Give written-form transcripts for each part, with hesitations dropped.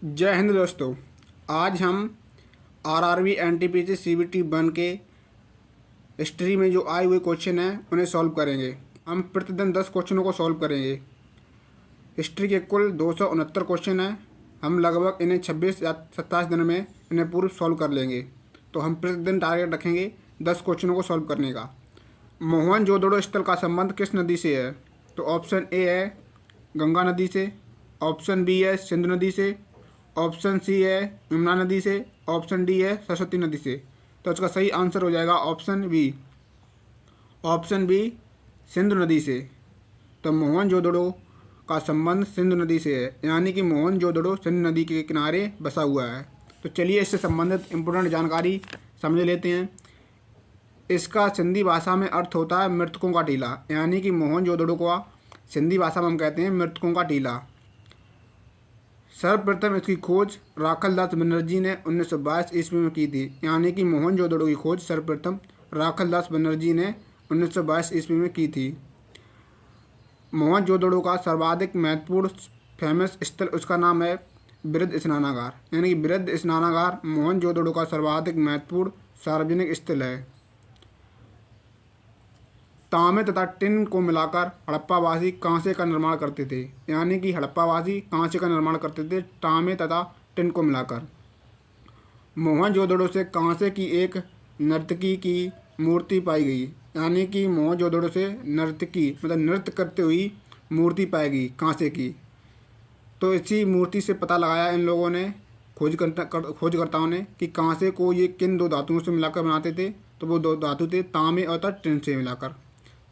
जय हिंद दोस्तों। आज हम आरआरबी एनटीपीसी सीबीटी 1 के हिस्ट्री में जो आए हुए क्वेश्चन हैं उन्हें सॉल्व करेंगे। हम प्रतिदिन 10 क्वेश्चनों को सॉल्व करेंगे। हिस्ट्री के कुल 269 क्वेश्चन हैं। हम लगभग इन्हें 26 या 27 दिन में इन्हें पूर्व सॉल्व कर लेंगे। तो हम प्रतिदिन टारगेट रखेंगे 10 क्वेश्चनों को सॉल्व करने का। मोहनजोदड़ो स्थल का संबंध किस नदी से है? तो ऑप्शन ए है गंगा नदी से, ऑप्शन बी है सिंधु नदी से, ऑप्शन सी है यमुना नदी से, ऑप्शन डी है सरस्वती नदी से। तो इसका सही आंसर हो जाएगा option B. Option B Sindhu नदी से। तो मोहनजोदड़ो का संबंध सिंधु नदी से है, यानी कि मोहनजोदड़ो सिंधु नदी के किनारे बसा हुआ है। तो चलिए इससे संबंधित इम्पोर्टेंट जानकारी समझ लेते हैं। इसका सिंधी भाषा में अर्थ होता है मृतकों का टीला, यानी कि मोहनजोदड़ो को सिंधी भाषा में हम कहते हैं मृतकों का टीला। सर्वप्रथम इसकी खोज राखलदास बनर्जी ने 1922 ईस्वी में की थी, यानी कि मोहनजोदड़ो की खोज सर्वप्रथम राखलदास बनर्जी ने 1922 ईस्वी में की थी। मोहनजोदड़ो का सर्वाधिक महत्वपूर्ण फेमस स्थल उसका नाम है बृहद स्नानागार, यानी कि बृहद स्नानागार मोहनजोदड़ो का सर्वाधिक महत्वपूर्ण सार्वजनिक स्थल है। तांबे तथा टिन को मिलाकर हड़प्पावासी कांसे का निर्माण करते थे, यानी कि हड़प्पावासी कांसे का निर्माण करते थे तांबे तथा टिन को मिलाकर। मोहनजोदड़ो से कांसे की एक नर्तकी की मूर्ति पाई गई, यानी कि मोहनजोदड़ो से नर्तकी मतलब नृत्य करते हुई मूर्ति पाई गई कांसे की। तो इसी मूर्ति से पता लगाया इन लोगों ने, खोजकर्ताओं ने, कि कांसे को ये किन दो धातुओं से मिलाकर बनाते थे। तो वो दो धातु थे तांबे और टिन से मिलाकर।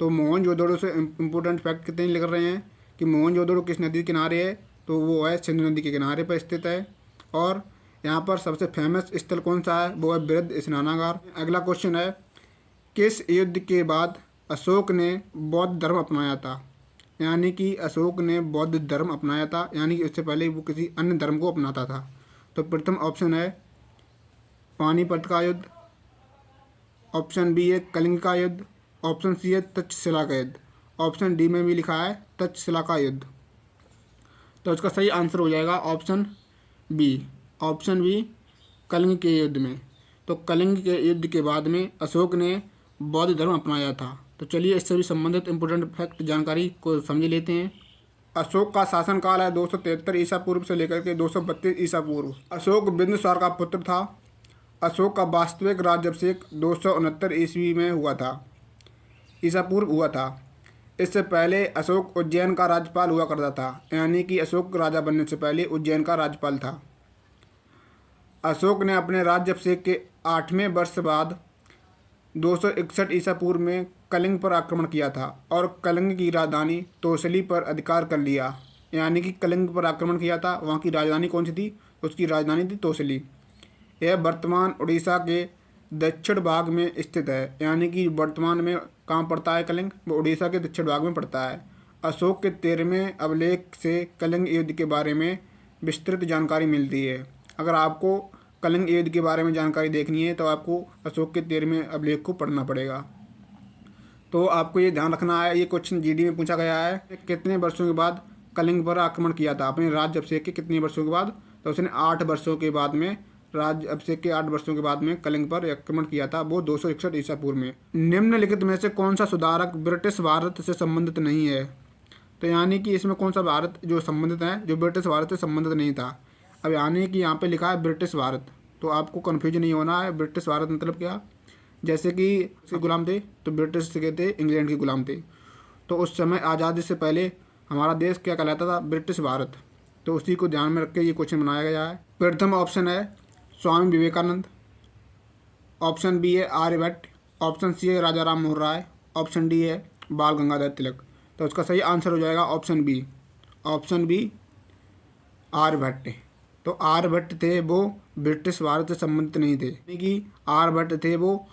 तो मोहनजोदड़ो से इम्पोर्टेंट फैक्ट कितने लिख रहे हैं कि मोहनजोदड़ो किस नदी के किनारे है? तो वो है सिंधु नदी के किनारे पर स्थित है। और यहाँ पर सबसे फेमस स्थल कौन सा है? वो है बृहद स्नानागार। अगला क्वेश्चन है, किस युद्ध के बाद अशोक ने बौद्ध धर्म अपनाया था? यानी कि अशोक ने बौद्ध धर्म अपनाया था, यानी कि उससे पहले वो किसी अन्य धर्म को अपनाता था। तो प्रथम ऑप्शन है पानीपत का युद्ध, ऑप्शन बी है कलिंग का युद्ध, ऑप्शन सी है तक्षशिला का युद्ध, ऑप्शन डी में भी लिखा है तक्षशिला का युद्ध। तो इसका सही आंसर हो जाएगा option B. Option B Kalinga के युद्ध में। तो कलिंग के युद्ध के बाद में अशोक ने बौद्ध धर्म अपनाया था। तो चलिए इससे भी संबंधित इम्पोर्टेंट फैक्ट जानकारी को समझ लेते हैं। अशोक का शासनकाल है 273 ईसा पूर्व से लेकर के 232 ईसा पूर्व। अशोक बिंदुसार का पुत्र था। अशोक का वास्तविक राज्याभिषेक 269 ईस्वी में हुआ था, ईसा पूर्व हुआ था। इससे पहले अशोक उज्जैन का राज्यपाल हुआ करता था, यानी कि अशोक राजा बनने से पहले उज्जैन का राज्यपाल था। अशोक ने अपने राज्याभिषेक के 8वें वर्ष बाद 261 ईसा पूर्व में कलिंग पर आक्रमण किया था और कलिंग की राजधानी तोसली पर अधिकार कर लिया। यानी कि कलिंग पर आक्रमण किया था, वहाँ की राजधानी कौन सी थी? उसकी राजधानी थी तोसली। यह वर्तमान उड़ीसा के दक्षिण भाग में स्थित है, यानी कि वर्तमान में कहाँ पड़ता है कलिंग? वो उड़ीसा के दक्षिण भाग में पड़ता है। अशोक के 13वें अभिलेख से कलिंग युद्ध के बारे में विस्तृत जानकारी मिलती है। अगर आपको कलिंग युद्ध के बारे में जानकारी देखनी है तो आपको अशोक के 13वें अभिलेख को पढ़ना पड़ेगा। तो आपको ये ध्यान रखना है, ये क्वेश्चन जीडी में पूछा गया है, कितने वर्षों के बाद कलिंग पर आक्रमण किया था अपने राज्याभिषेक के कितने वर्षों के बाद? तो उसने 8 वर्षों के बाद में, राज्याभिषेक के 8 वर्षों के बाद में कलिंग पर आक्रमण किया था, वो 261 ईसा पूर्व में। निम्नलिखित में से कौन सा सुधारक ब्रिटिश भारत से संबंधित नहीं है? तो यानी कि इसमें कौन सा भारत जो संबंधित है, जो ब्रिटिश भारत से संबंधित नहीं था? अब यानी कि यहाँ पे लिखा है ब्रिटिश भारत, तो आपको कन्फ्यूजन नहीं होना है। ब्रिटिश भारत मतलब क्या? जैसे कि गुलाम थे तो ब्रिटिश के थे, इंग्लैंड के गुलाम थे। तो उस समय आज़ादी से पहले हमारा देश क्या कहलाता था? ब्रिटिश भारत। तो उसी को ध्यान में रख के ये क्वेश्चन बनाया गया है। प्रथम ऑप्शन है स्वामी विवेकानंद, ऑप्शन बी है आर्यभट्ट, ऑप्शन सी है राजा राम मोहन राय, ऑप्शन डी है बाल गंगाधर तिलक। तो उसका सही आंसर हो जाएगा option B. Option B Aryabhata. तो आर्यभट्ट थे वो ब्रिटिश भारत से संबंधित नहीं थे, यानी कि आर्यभट्ट थे वो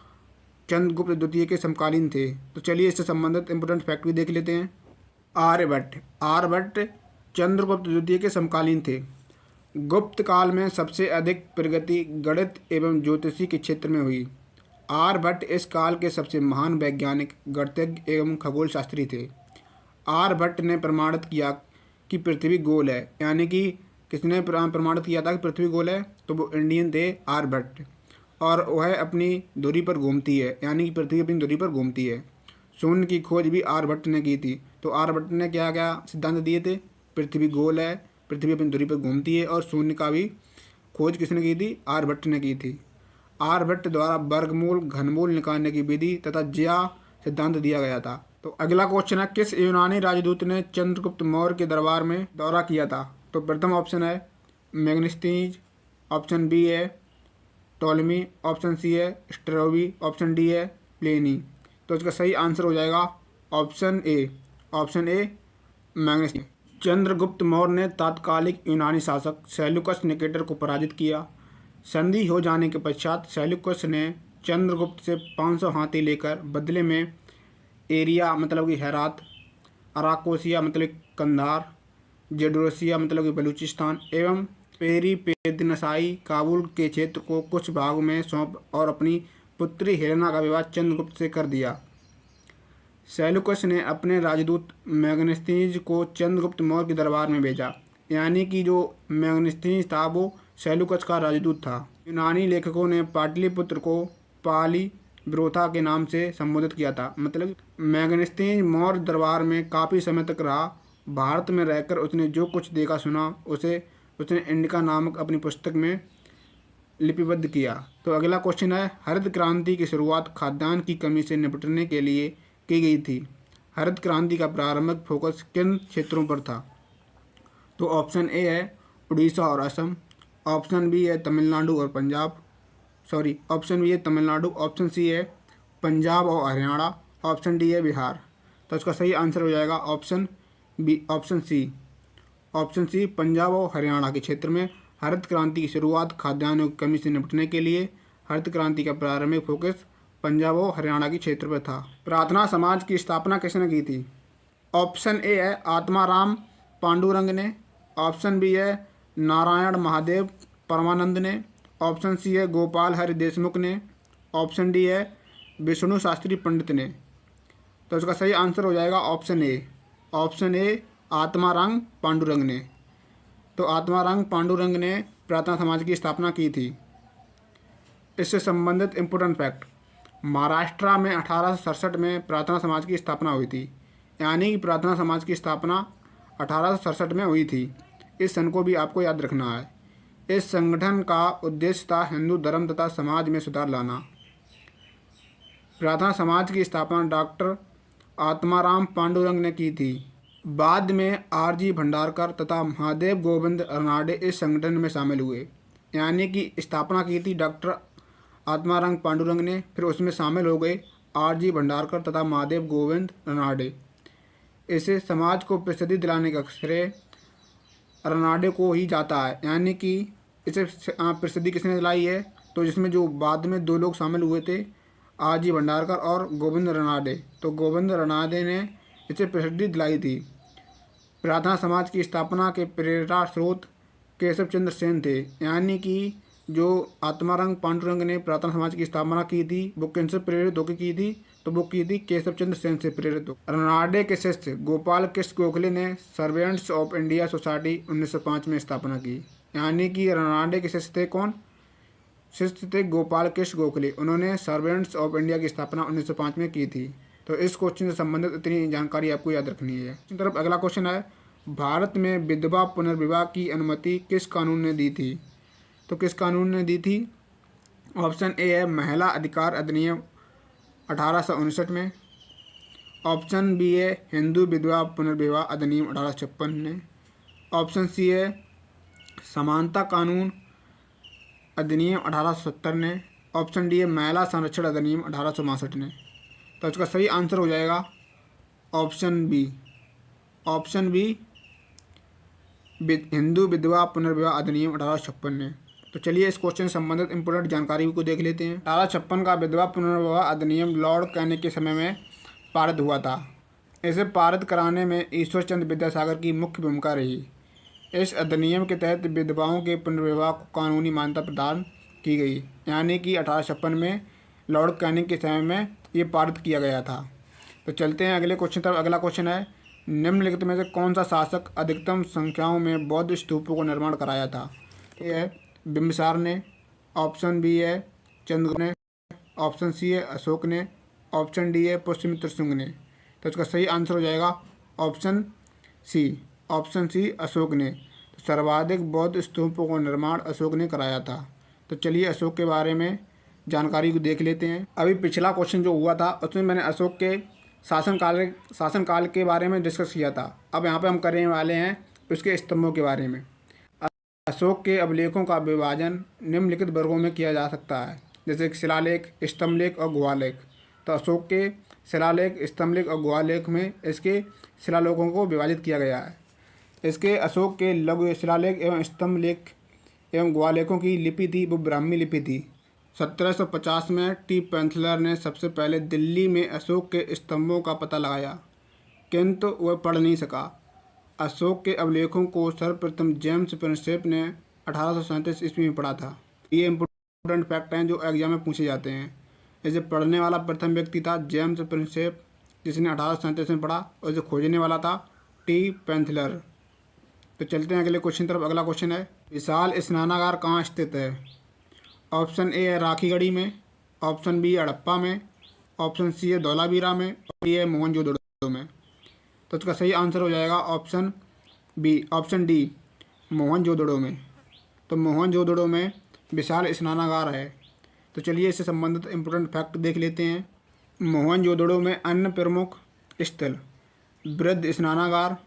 चंद्रगुप्त द्वितीय के समकालीन थे। तो चलिए इससे संबंधित इंपोर्टेंट फैक्ट भी देख लेते हैं। आर्यभट्ट चंद्रगुप्त द्वितीय के समकालीन थे। गुप्त काल में सबसे अधिक प्रगति गणित एवं ज्योतिषी के क्षेत्र में हुई। आर्यभट्ट इस काल के सबसे महान वैज्ञानिक, गणितज्ञ एवं खगोल शास्त्री थे। आर्यभट्ट ने प्रमाणित किया कि पृथ्वी गोल है, यानी कि किसने प्रमाणित किया था कि पृथ्वी गोल है? तो वो इंडियन थे आर्यभट्ट, और वह अपनी धुरी पर घूमती है, यानी कि पृथ्वी अपनी धुरी पर घूमती है। शून्य की खोज भी आर्यभट्ट ने की थी। तो आर्यभट्ट ने क्या क्या सिद्धांत दिए थे? पृथ्वी गोल है, पृथ्वी अपनी धुरी पर घूमती है, और शून्य का भी खोज किसने की थी? आर्यभट्ट ने की थी। आर्यभट्ट द्वारा वर्गमूल घनमूल निकालने की विधि तथा ज्या सिद्धांत दिया गया था। तो अगला क्वेश्चन है, किस यूनानी राजदूत ने चंद्रगुप्त मौर्य के दरबार में दौरा किया था? तो प्रथम ऑप्शन है मैग्नेस्टीज, ऑप्शन बी है टॉलमी, ऑप्शन सी है स्ट्रैबो, ऑप्शन डी है प्लिनी। तो इसका सही आंसर हो जाएगा ऑप्शन ए मैग्नेस्टीज। चंद्रगुप्त मौर्य ने तात्कालिक यूनानी शासक सेल्यूकस निकेटर को पराजित किया। संधि हो जाने के पश्चात सेल्यूकस ने चंद्रगुप्त से 500 हाथी लेकर बदले में एरिया मतलब कि हेरात, अराकोसिया मतलब कि कंधार, जेडोसिया मतलब कि बलूचिस्तान एवं पेरीपेदनसाई काबुल के क्षेत्र को कुछ भागों में सौंप और अपनी पुत्री हेलेना का विवाह चंद्रगुप्त से कर दिया। सेल्यूकस ने अपने राजदूत मैग्नेस्टीज को चंद्रगुप्त मौर्य के दरबार में भेजा, यानी कि जो मैग्नेस्टीज था वो सेल्यूकस का राजदूत था। यूनानी लेखकों ने पाटलिपुत्र को पाली ब्रोथा के नाम से संबोधित किया था। मतलब मैग्नेस्टीज मौर्य दरबार में काफ़ी समय तक रहा। भारत में रहकर उसने जो कुछ देखा सुना उसे उसने इंडिका नामक अपनी पुस्तक में लिपिबद्ध किया। तो अगला क्वेश्चन है, हरित क्रांति की शुरुआत खाद्यान्न की कमी से निपटने के लिए की गई थी। हरित क्रांति का प्रारंभिक फोकस किन क्षेत्रों पर था? तो ऑप्शन ए है उड़ीसा और असम, ऑप्शन बी है तमिलनाडु और पंजाब, ऑप्शन बी है तमिलनाडु, ऑप्शन सी है पंजाब और हरियाणा, ऑप्शन डी है बिहार। तो इसका सही आंसर हो जाएगा ऑप्शन सी पंजाब और हरियाणा के क्षेत्र में हरित क्रांति की शुरुआत खाद्यान्नों की कमी से निपटने के लिए हरित क्रांति का प्रारंभिक फोकस पंजाब और हरियाणा के क्षेत्र पर था। प्रार्थना समाज की स्थापना किसने की थी? ऑप्शन ए है आत्माराम पांडुरंग ने, ऑप्शन बी है नारायण महादेव परमानंद ने, ऑप्शन सी है गोपाल हरि देशमुख ने, ऑप्शन डी है विष्णु शास्त्री पंडित ने। तो इसका सही आंसर हो जाएगा ऑप्शन ए आत्माराम पांडुरंग ने। तो आत्माराम पांडुरंग ने प्रार्थना समाज की स्थापना की थी। इससे संबंधित इम्पोर्टेंट फैक्ट, महाराष्ट्र में 1867 में प्रार्थना समाज की स्थापना हुई थी, यानी कि प्रार्थना समाज की स्थापना 1867 में हुई थी। इस सन को भी आपको याद रखना है। इस संगठन का उद्देश्य था हिंदू धर्म तथा समाज में सुधार लाना। प्रार्थना समाज की स्थापना डॉक्टर आत्माराम पांडुरंग ने की थी। बाद में आरजी भंडारकर तथा महादेव गोविंद रनाडे इस संगठन में शामिल हुए, यानी कि स्थापना की थी डॉक्टर आत्माराम पांडुरंग ने, फिर उसमें शामिल हो गए आरजी भंडारकर तथा महादेव गोविंद रनाडे। इसे समाज को प्रसिद्धि दिलाने का श्रेय रनाडे को ही जाता है, यानी कि इसे प्रसिद्धि किसने दिलाई है? तो जिसमें जो बाद में 2 लोग शामिल हुए थे, आरजी भंडारकर और गोविंद रनाडे। तो गोविंद रनाडे ने इसे प्रसिद्धि दिलाई थी। प्रार्थना समाज की स्थापना के प्रेरणा स्रोत केशव चंद्र सेन थे, यानी कि जो आत्माराम पांडुरंग ने प्रार्थना समाज की स्थापना की थी वो किनसे प्रेरित होकर की थी? तो वो की थी केशव चंद्र सेन से प्रेरित हो। रनाडे के शिष्य गोपाल कृष्ण गोखले ने सर्वेंट्स ऑफ इंडिया सोसाइटी 1905 में स्थापना की, यानी कि रनाडे के शिष्य थे कौन? शिष्य थे गोपाल कृष्ण गोखले। उन्होंने सर्वेंट्स ऑफ इंडिया की स्थापना 1905 में की थी। तो इस क्वेश्चन से संबंधित इतनी जानकारी आपको याद रखनी है। इसी तरफ अगला क्वेश्चन है, भारत में विधवा पुनर्विवाह की अनुमति किस कानून ने दी थी? तो किस कानून ने दी थी? ऑप्शन ए है महिला अधिकार अधिनियम 1859 में, ऑप्शन बी है हिंदू विधवा पुनर्विवाह अधिनियम 1856 में, ऑप्शन सी है समानता कानून अधिनियम 1870 ने, ऑप्शन डी है महिला संरक्षण अधिनियम 1862 ने। तो इसका सही आंसर हो जाएगा ऑप्शन बी हिंदू विधवा पुनर्विवाह अधिनियम 1856 ने। तो चलिए इस क्वेश्चन से संबंधित इंपोर्टेंट जानकारी को देख लेते हैं। 1856 का विधवा पुनर्विवाह अधिनियम लॉर्ड कैनिंग के समय में पारित हुआ था। इसे पारित कराने में ईश्वर चंद्र विद्यासागर की मुख्य भूमिका रही। इस अधिनियम के तहत विधवाओं के पुनर्विवाह को कानूनी मान्यता प्रदान की गई, यानी कि 1856 में लॉर्ड कैनिंग के समय में ये पारित किया गया था। तो चलते हैं अगले क्वेश्चन तरफ। अगला क्वेश्चन है, निम्नलिखित में से कौन सा शासक अधिकतम संख्याओं में बौद्ध स्तूपों का निर्माण कराया था? ए है बिम्बिसार ने, ऑप्शन बी है चंद्रगुप्त ने, ऑप्शन सी है अशोक ने, ऑप्शन डी है पुष्यमित्र शुंग ने। तो इसका सही आंसर हो जाएगा option C. Option C Ashok ने। तो सर्वाधिक बौद्ध स्तूपों का निर्माण अशोक ने कराया था। तो चलिए अशोक के बारे में जानकारी को देख लेते हैं। अभी पिछला क्वेश्चन जो हुआ था उसमें मैंने अशोक के शासनकाल के बारे में डिस्कस किया था। अब यहाँ पे हम करने वाले हैं उसके स्तंभों के बारे में। अशोक के अभिलेखों का विभाजन निम्नलिखित वर्गों में किया जा सकता है, जैसे शिलालेख, स्तंभलेख और गुहालेख। तो अशोक के शिलालेख, स्तंभलेख और गुहालेख में इसके शिलालेखों को विभाजित किया गया है। इसके अशोक के लघु शिलालेख एवं स्तंभलेख एवं गुहालेखों की लिपि थी वो ब्राह्मी लिपि थी। 1750 में टी पैंथलर ने सबसे पहले दिल्ली में अशोक के स्तंभों का पता लगाया, किंतु वह पढ़ नहीं सका। अशोक के अभिलेखों को सर्वप्रथम जेम्स प्रिंसेप ने 1837 ईस्वी में पढ़ा था। ये इम्पोर्टेंट फैक्ट हैं जो एग्जाम में पूछे जाते हैं। इसे पढ़ने वाला प्रथम व्यक्ति था जेम्स प्रिंसेप, जिसने 1837 में पढ़ा, और इसे खोजने वाला था टी पैंथलर। तो चलते हैं अगले क्वेश्चन तरफ। अगला क्वेश्चन है विशाल स्नानागार कहाँ स्थित है? ऑप्शन ए है राखीगढ़ी में, ऑप्शन बी हड़प्पा में, ऑप्शन सी है धौलावीरा में, और डी है मोहनजोदड़ो में। तो इसका सही आंसर हो जाएगा option B, option D Mohenjodaro में। तो मोहनजोदड़ो में विशाल स्नानागार है। तो चलिए इससे संबंधित इम्पोर्टेंट फैक्ट देख लेते हैं। मोहनजोदड़ो में अन्य प्रमुख स्थल वृद्ध स्नानागार,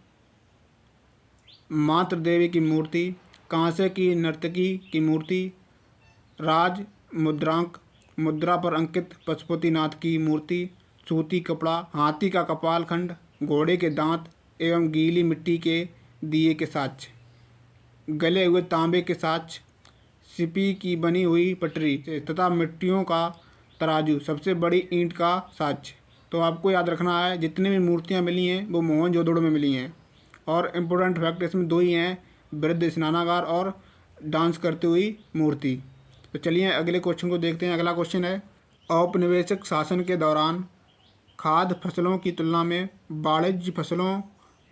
मातृ देवी की मूर्ति, कांसे की नर्तकी की मूर्ति, राज मुद्रांक, मुद्रा पर अंकित पशुपतिनाथ की मूर्ति, सूती कपड़ा, हाथी का कपाल खंड, घोड़े के दांत एवं गीली मिट्टी के दिए के साक्ष्य, गले हुए तांबे के साक्ष्य, सिपी की बनी हुई पटरी तथा मिट्टियों का तराजू, सबसे बड़ी ईंट का साक्ष्य। तो आपको याद रखना है जितनी भी मूर्तियाँ मिली हैं वो मोहनजोदड़ो में मिली हैं। और इम्पोर्टेंट फैक्ट इसमें दो ही हैं, वृद्ध स्नानागार और डांस करती हुई मूर्ति। तो चलिए अगले क्वेश्चन को देखते हैं। अगला क्वेश्चन है औपनिवेशिक शासन के दौरान खाद्य फसलों की तुलना में वाणिज्य फसलों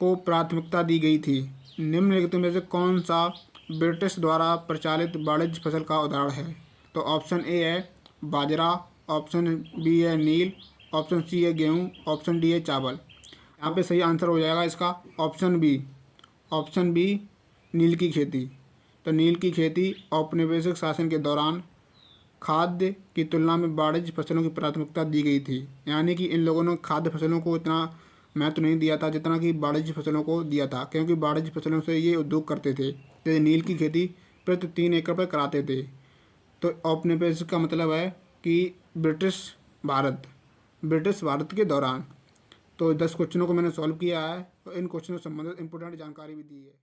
को प्राथमिकता दी गई थी। निम्नलिखित में से कौन सा ब्रिटिश द्वारा प्रचलित वाणिज्य फसल का उदाहरण है? तो ऑप्शन ए है बाजरा, ऑप्शन बी है नील, ऑप्शन सी है गेहूँ, ऑप्शन डी है चावल। यहाँ पे सही आंसर हो जाएगा इसका option B, option B Neil की खेती। तो नील की खेती औपनिवेशिक शासन के दौरान खाद्य की तुलना में वाणिज्य फसलों की प्राथमिकता दी गई थी। यानी कि इन लोगों ने खाद्य फसलों को इतना महत्व नहीं दिया था जितना कि वाणिज्य फसलों को दिया था, क्योंकि वाणिज्य फसलों से ये उद्योग करते थे। जैसे नील की खेती प्रति 3 एकड़ पर कराते थे। तो औपनिवेशिक का मतलब है कि ब्रिटिश भारत के दौरान। तो 10 क्वेश्चनों को मैंने सॉल्व किया है और इन क्वेश्चनों से संबंधित इंपॉर्टेंट जानकारी भी दी है।